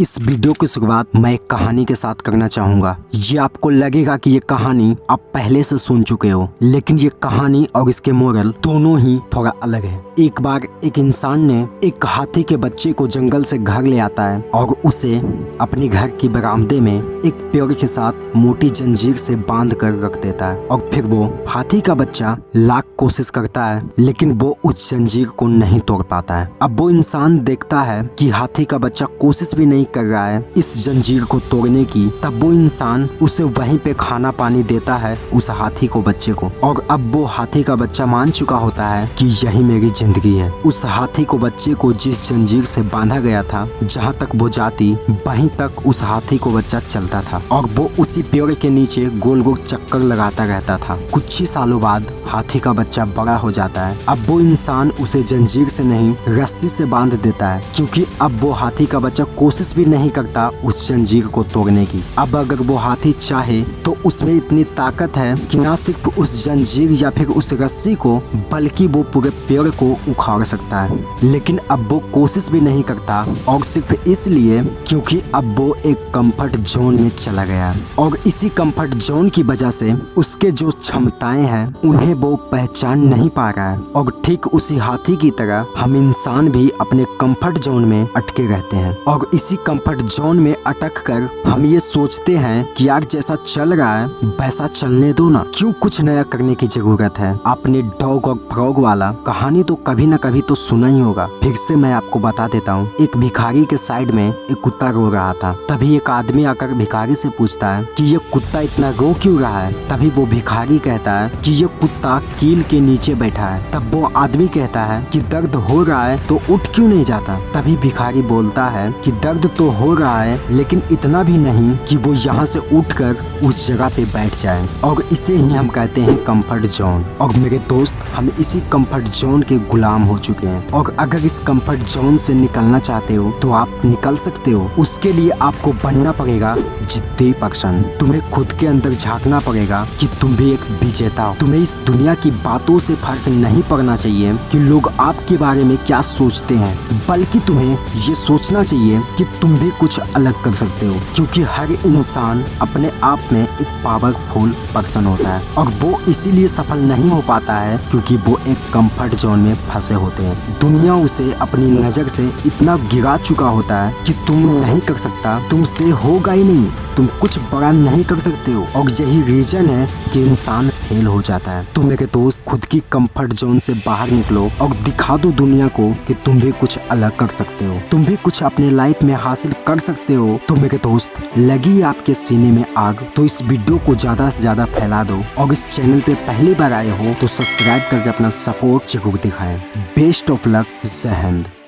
इस वीडियो की शुरुआत मैं एक कहानी के साथ करना चाहूंगा। ये आपको लगेगा कि ये कहानी आप पहले से सुन चुके हो, लेकिन ये कहानी और इसके मोरल दोनों ही थोड़ा अलग है। एक बार एक इंसान ने एक हाथी के बच्चे को जंगल से घर ले आता है और उसे अपने घर की बरामदे में एक पेड़ के साथ मोटी जंजीर से बांध कर रख देता है। और फिर वो हाथी का बच्चा लाख कोशिश करता है, लेकिन वो उस जंजीर को नहीं तोड़ पाता है। अब वो इंसान देखता है कि हाथी का बच्चा कोशिश भी नहीं कर रहा है इस जंजीर को तोड़ने की। तब वो इंसान उसे वहीं पे खाना पानी देता है उस हाथी को बच्चे को। और अब वो हाथी का बच्चा मान चुका होता है कि यही मेरी जिंदगी है। उस हाथी को बच्चे को जिस जंजीर से बांधा गया था, जहाँ तक वो जाती वहीं तक उस हाथी को बच्चा चलता था और वो उसी पेड़ के नीचे गोल गोल चक्कर लगाता रहता था। कुछ ही सालों बाद हाथी का बच्चा बड़ा हो जाता है। अब वो इंसान उसे जंजीर से नहीं रस्सी से बांध देता है, क्योंकि अब वो हाथी का बच्चा कोशिश भी नहीं करता उस जंजीर को तोड़ने की। अब अगर वो हाथी चाहे तो उसमें इतनी ताकत है कि ना सिर्फ उस जंजीर या फिर उस रस्सी को, बल्कि वो पूरे पेड़ को उखाड़ सकता है। लेकिन अब वो कोशिश भी नहीं करता, और सिर्फ इसलिए क्योंकि अब वो एक कंफर्ट जोन में चला गया। और इसी कंफर्ट जोन की वजह से उसके जो क्षमताएं हैं उन्हें वो पहचान नहीं पा रहा है। और ठीक उसी हाथी की तरह हम इंसान भी अपने कंफर्ट जोन में अटके रहते हैं। और इसी कंफर्ट जोन में अटक कर हम ये सोचते हैं कि यार जैसा चल रहा है वैसा चलने दो ना, क्यों कुछ नया करने की जरूरत है। आपने डॉग और फ्रॉग वाला कहानी तो कभी न कभी तो सुना ही होगा। फिर से मैं आपको बता देता हूँ। एक भिखारी के साइड में एक कुत्ता रो रहा था। तभी एक आदमी आकर भिखारी से पूछता है कि ये कुत्ता इतना रो क्यों रहा है। तभी वो भिखारी कहता है कि ये कुत्ता कील के नीचे बैठा है। तब वो आदमी कहता है कि दर्द हो रहा है तो उठ क्यों नहीं जाता। तभी भिखारी बोलता है कि दर्द तो हो रहा है, लेकिन इतना भी नहीं कि वो यहाँ से उठकर उस जगह पे बैठ जाए। और इसे ही हम कहते हैं कंफर्ट जोन। और मेरे दोस्त, हम इसी कंफर्ट जोन के गुलाम हो चुके हैं। और अगर इस कंफर्ट जोन से निकलना चाहते हो तो आप निकल सकते हो। उसके लिए आपको बनना पड़ेगा जिद्दी पर्सन। तुम्हें खुद के अंदर झांकना पड़ेगा कि तुम भी एक विजेता हो। तुम्हें इस दुनिया की बातों से फर्क नहीं पड़ना चाहिए कि लोग आपके बारे में क्या सोचते हैं, बल्कि तुम्हें ये सोचना चाहिए कि तुम भी कुछ अलग कर सकते हो। क्योंकि हर इंसान अपने आप में एक पावरफुल पर्सन होता है, और वो इसीलिए सफल नहीं हो पाता है क्योंकि वो एक कंफर्ट जोन में फंसे होते हैं। दुनिया उसे अपनी नजर से इतना गिरा चुका होता है कि तुम नहीं कर सकता, तुमसे होगा ही नहीं, तुम कुछ बड़ा नहीं कर सकते हो। और यही रीजन है कि इंसान फेल हो जाता है। तो मेरे दोस्त, खुद की कंफर्ट जोन से बाहर निकलो और दिखा दो दुनिया को कि तुम भी कुछ अलग कर सकते हो, तुम भी कुछ अपने लाइफ में हासिल कर सकते हो। तो मेरे दोस्त, लगी आपके सीने में आग तो इस वीडियो को ज्यादा से ज्यादा फैला दो। और इस चैनल पे पहली बार आए हो तो सब्सक्राइब करके अपना सपोर्ट जरूर दिखाएं। Best of luck. जय हिंद।